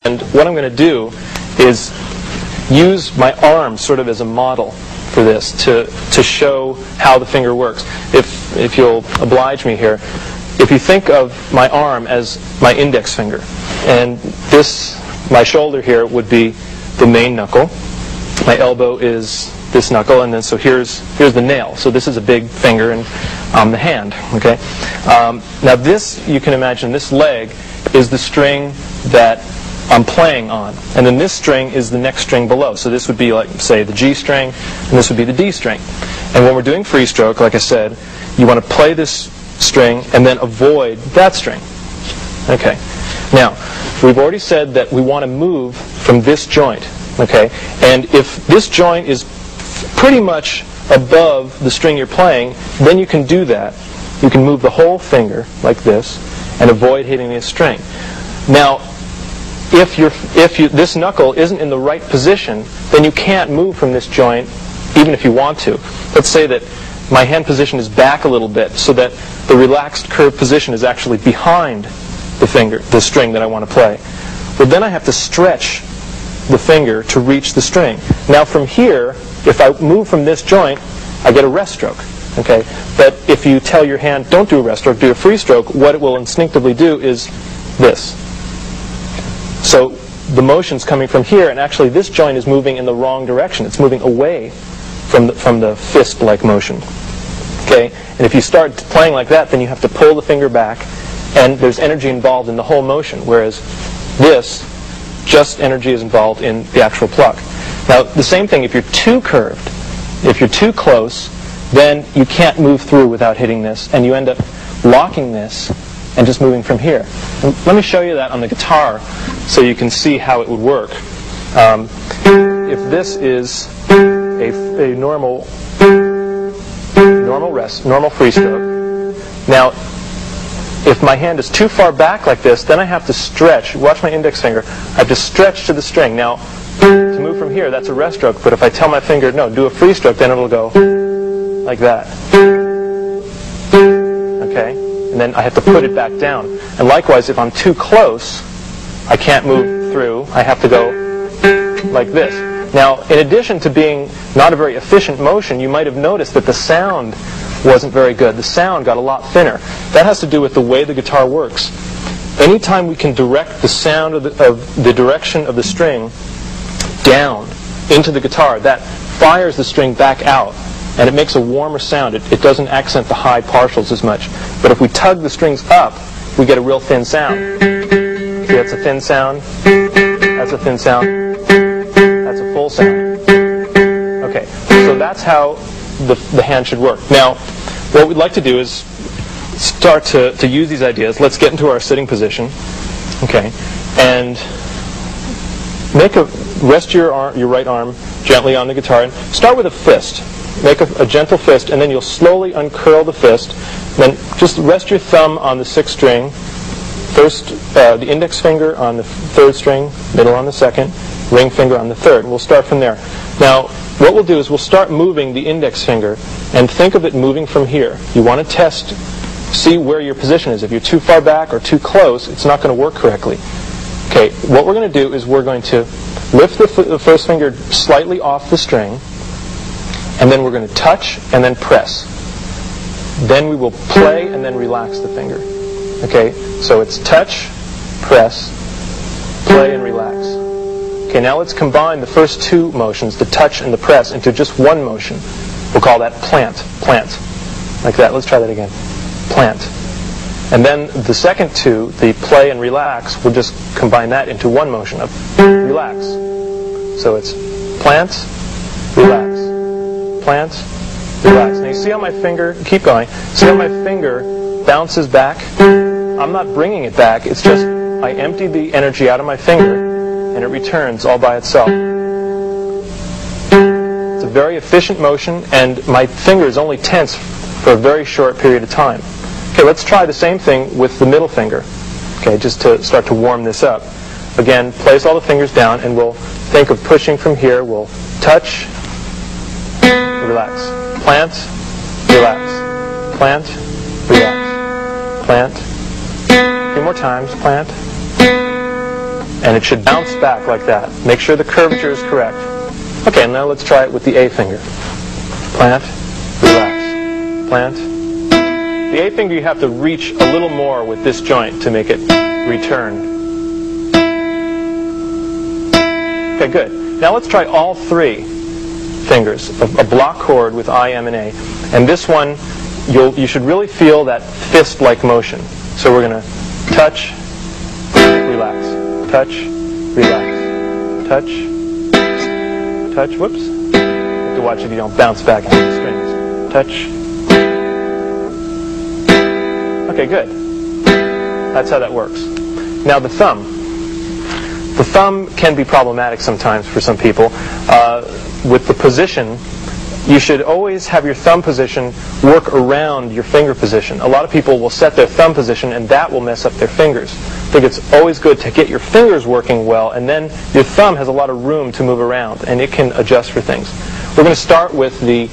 And what I'm going to do is use my arm sort of as a model for this to show how the finger works. If you'll oblige me here, if you think of my arm as my index finger, and my shoulder here would be the main knuckle, my elbow is this knuckle, and then so here's the nail. So this is a big finger, and the hand. Okay. Now this, you can imagine, this leg is the string that I'm playing on, and then this string is the next string below. So this would be like, say, the G string, and this would be the D string. And when we're doing free stroke, like I said, you want to play this string and then avoid that string. Okay. Now, we've already said that we want to move from this joint. Okay. And if this joint is pretty much above the string you're playing, then you can do that. You can move the whole finger like this and avoid hitting this string. Now, if this knuckle isn't in the right position, then you can't move from this joint even if you want to. Let's say that my hand position is back a little bit so that the relaxed curved position is actually behind the string that I want to play. Well, then I have to stretch the finger to reach the string. Now from here, if I move from this joint, I get a rest stroke. Okay? But if you tell your hand, don't do a rest stroke, do a free stroke, what it will instinctively do is this. So the motion's coming from here, and actually this joint is moving in the wrong direction. It's moving away from the fist-like motion. Okay? And if you start playing like that, then you have to pull the finger back, and there's energy involved in the whole motion, whereas this, just energy is involved in the actual pluck. Now, the same thing, if you're too curved, if you're too close, then you can't move through without hitting this, and you end up locking this and just moving from here. And let me show you that on the guitar so you can see how it would work. If this is a normal free stroke, now if my hand is too far back like this, then I have to stretch. Watch my index finger. I have to stretch to the string. Now, to move from here, that's a rest stroke, but if I tell my finger, no, do a free stroke, then it'll go like that. Okay? And then I have to put it back down. And likewise, if I'm too close, I can't move through. I have to go like this. Now, in addition to being not a very efficient motion, you might have noticed that the sound wasn't very good. The sound got a lot thinner. That has to do with the way the guitar works. Anytime we can direct the sound of the direction of the string down into the guitar, that fires the string back out, and it makes a warmer sound. It doesn't accent the high partials as much. But if we tug the strings up, we get a real thin sound. See, that's a thin sound. That's a thin sound. That's a full sound. Okay, so that's how the hand should work. Now, what we'd like to do is start to use these ideas. Let's get into our sitting position. Okay, and rest your right arm gently on the guitar, and start with a fist. Make a gentle fist, and then you'll slowly uncurl the fist. Then just rest your thumb on the 6th string. First, the index finger on the 3rd string, middle on the 2nd, ring finger on the 3rd. And we'll start from there. Now, what we'll do is we'll start moving the index finger, and think of it moving from here. You want to see where your position is. If you're too far back or too close, it's not going to work correctly. Okay, what we're going to do is we're going to lift the first finger slightly off the string, and then we're going to touch and then press. Then we will play and then relax the finger. Okay, so it's touch, press, play, and relax. Okay, now let's combine the first two motions, the touch and the press, into just one motion. We'll call that plant. Plant. Like that. Let's try that again. Plant. And then the second two, the play and relax, we'll just combine that into one motion of relax. So it's plant, relax. Plant, relax. Now you see how my finger, keep going, see how my finger bounces back? I'm not bringing it back, it's just I empty the energy out of my finger and it returns all by itself. It's a very efficient motion, and my finger is only tense for a very short period of time. Okay, let's try the same thing with the middle finger. Okay, just to start to warm this up. Again, place all the fingers down, and we'll think of pushing from here. We'll touch, relax. Plant, relax. Plant, relax. Plant. A few more times. Plant, and it should bounce back like that. Make sure the curvature is correct. Okay, now let's try it with the A finger. Plant, relax, plant. The A finger you have to reach a little more with this joint to make it return. Okay, good. Now let's try all three fingers, a block chord with I, M, and A. And this one, you should really feel that fist-like motion. So we're going to touch, relax, touch, relax, touch, touch, whoops. You have to watch if you don't bounce back into the strings. Touch. Okay, good. That's how that works. Now the thumb. The thumb can be problematic sometimes for some people. With the position, you should always have your thumb position work around your finger position. A lot of people will set their thumb position and that will mess up their fingers. I think it's always good to get your fingers working well, and then your thumb has a lot of room to move around and it can adjust for things. We're going to start with the